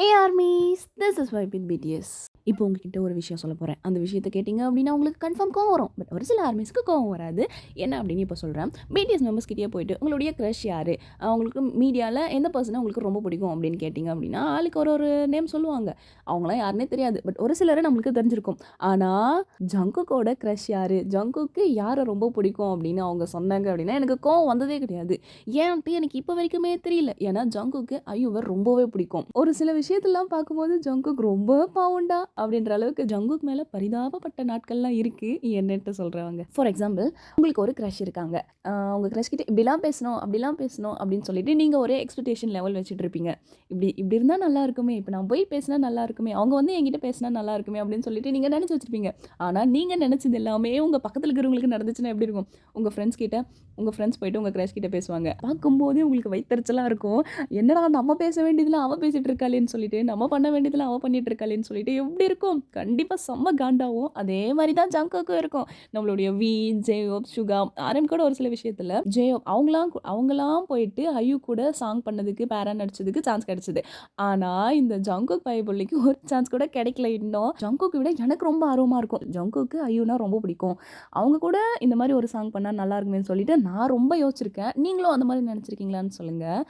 Hey armies, this is Vibe with BTS. இப்போ உங்ககிட்ட ஒரு விஷயம் சொல்ல போகிறேன். அந்த விஷயத்த கேட்டிங்க அப்படின்னா உங்களுக்கு கன்ஃபார்ம் கோவம் வரும். பட் ஒரு சில ஆர்மிஸ்க்கு கோவம் வராது. என்ன அப்படின்னு இப்போ சொல்கிறேன். பிடிஎஸ் மெம்பர்ஸ் கிட்டே போயிட்டு உங்களுடைய க்ரஷ் யார், அவங்களுக்கு மீடியாவில் எந்த பர்சனை உங்களுக்கு ரொம்ப பிடிக்கும் அப்படின்னு கேட்டிங்க அப்படின்னா ஆளுக்கு ஒரு ஒரு நேம் சொல்லுவாங்க. அவங்களாம் யாருன்னே தெரியாது. பட் ஒரு சிலரை நம்மளுக்கு தெரிஞ்சிருக்கும். ஆனால் ஜங்குக்கோட க்ரஷ் யார், ஜங்குக்கு யாரை ரொம்ப பிடிக்கும் அப்படின்னு அவங்க சொன்னாங்க அப்படின்னா எனக்கு கோவம் வந்ததே கிடையாது. ஏன்ட்டு எனக்கு இப்போ வரைக்குமே தெரியல. ஏன்னா ஜங்குக்கு ஐயுவை ரொம்பவே பிடிக்கும். ஒரு சில விஷயத்தெல்லாம் பார்க்கும்போது ஜங்குக் ரொம்ப பாவண்டா அப்படின்ற அளவுக்கு ஜங்குக் மேலே பரிதாபப்பட்ட நாட்கள்லாம் இருக்குது என்னட்டு சொல்கிறவங்க. ஃபார் எக்ஸாம்பிள், உங்களுக்கு ஒரு க்ரஷ் இருக்காங்க. உங்கள் க்ரஷ் கிட்ட இப்படிலாம் பேசணும் அப்படிலாம் பேசணும் அப்படின்னு சொல்லிட்டு நீங்கள் ஒரே எக்ஸ்பெக்டேஷன் லெவல் வச்சுட்டு இருப்பீங்க. இப்படி இப்படி இருந்தால் நல்லா இருக்குமே, இப்போ நான் போய் பேசினா நல்லா இருக்குமே, அவங்க வந்து என்கிட்ட பேசினா நல்லா இருக்குமே அப்படின்னு சொல்லிட்டு நீங்கள் நினச்சி வச்சுருப்பீங்க. ஆனால் நீங்கள் நினச்சது எல்லாமே உங்கள் பக்கத்தில் இருக்கிறவங்களுக்கு நடந்துச்சுன்னா எப்படி இருக்கும்? உங்கள் ஃப்ரெண்ட்ஸ் போயிட்டு உங்கள் க்ரஷ் கிட்ட பேசுவாங்க. பார்க்கும்போதே உங்களுக்கு வயிற்றுச்சலாக இருக்கும். என்னடா நம்ம பேச வேண்டியதில் அவள் பேசிகிட்டு இருக்காளேன்னு சொல்லிட்டு, நம்ம பண்ண வேண்டியதில் அவள் பண்ணிட்டு இருக்காளேன்னு சொல்லிட்டு எப்படி இருக்கும்? கண்டிப்பாக செம்ம காண்டாகும். அதே மாதிரி தான் ஜங்குக்கும் இருக்கும். நம்மளுடைய வி, ஜேயோப், சுகா, ஆர்எம் கூட ஒரு சில விஷயத்தில் ஜேயோப் அவங்களாம் போயிட்டு ஐயு கூட சாங் பண்ணதுக்கு, பேரா நடிச்சதுக்கு சான்ஸ் கிடைச்சது. ஆனால் இந்த ஜங்குக் பைபிள்ளிக்கு ஒரு சான்ஸ் கூட கிடைக்கல இன்னும். ஜங்குக்கு விட எனக்கு ரொம்ப ஆர்வமாக இருக்கும். ஜங்குக்கு ஐயுனா ரொம்ப பிடிக்கும். அவங்க கூட இந்த மாதிரி ஒரு சாங் பண்ணால் நல்லா இருக்குமேன்னு சொல்லிட்டு நான் ரொம்ப யோசிச்சிருக்கேன். நீங்களும் அந்த மாதிரி நினச்சிருக்கீங்களான்னு சொல்லுங்கள்.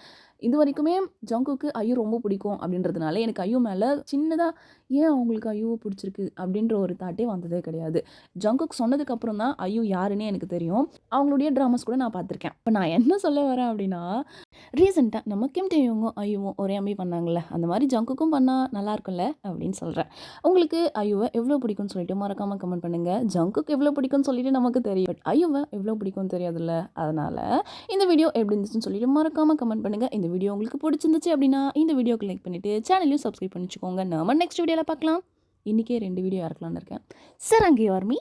இது வரைக்குமே ஜங்குக்கு ஐயு ரொம்ப பிடிக்கும் அப்படின்றதுனால எனக்கு ஐயு மேலே சின்னதாக ஏன் அவங்களுக்கு ஐயுவை பிடிச்சிருக்கு அப்படின்ற ஒரு தாட்டே வந்ததே கிடையாது. ஜங்குக் சொன்னதுக்கப்புறம் தான் ஐயு யாருன்னே எனக்கு தெரியும். அவங்களுடைய ட்ராமாஸ் கூட நான் பார்த்துருக்கேன். இப்போ நான் என்ன சொல்ல வரேன் அப்படின்னா, ரீசெண்டாக நம்ம கிம் டேயோங்கும் ஐயுவும் ஒரே அம்பி பண்ணாங்கல்ல, அந்த மாதிரி ஜங்குக்கும் பண்ணால் நல்லா இருக்கும்ல அப்படின்னு சொல்கிறேன். உங்களுக்கு ஐயுவை எவ்வளோ பிடிக்கும்னு சொல்லிட்டு மறக்காமல் கமெண்ட் பண்ணுங்கள். ஜங்குக்கு எவ்வளோ பிடிக்கும்னு சொல்லிட்டு நமக்கு தெரியும். பட் ஐயுவை எவ்வளோ பிடிக்கும்னு தெரியாதுல்ல. அதனால் இந்த வீடியோ எப்படி இருந்துச்சுன்னு சொல்லிட்டு மறக்காமல் கமெண்ட் பண்ணுங்கள். இந்த வீடியோ உங்களுக்கு பிடிச்சிருந்துச்சு அப்படின்னா இந்த வீடியோக்கு லைக் பண்ணிவிட்டு சேனலையும் சப்ஸ்கிரைப் பண்ணிச்சுக்கோங்க. நம்ம நெக்ஸ்ட் வீடியோவில் பார்க்கலாம். இன்றைக்கே 2 வீடியோ இறக்கலான்னு இருக்கேன். சரங்கி ஆர்மி.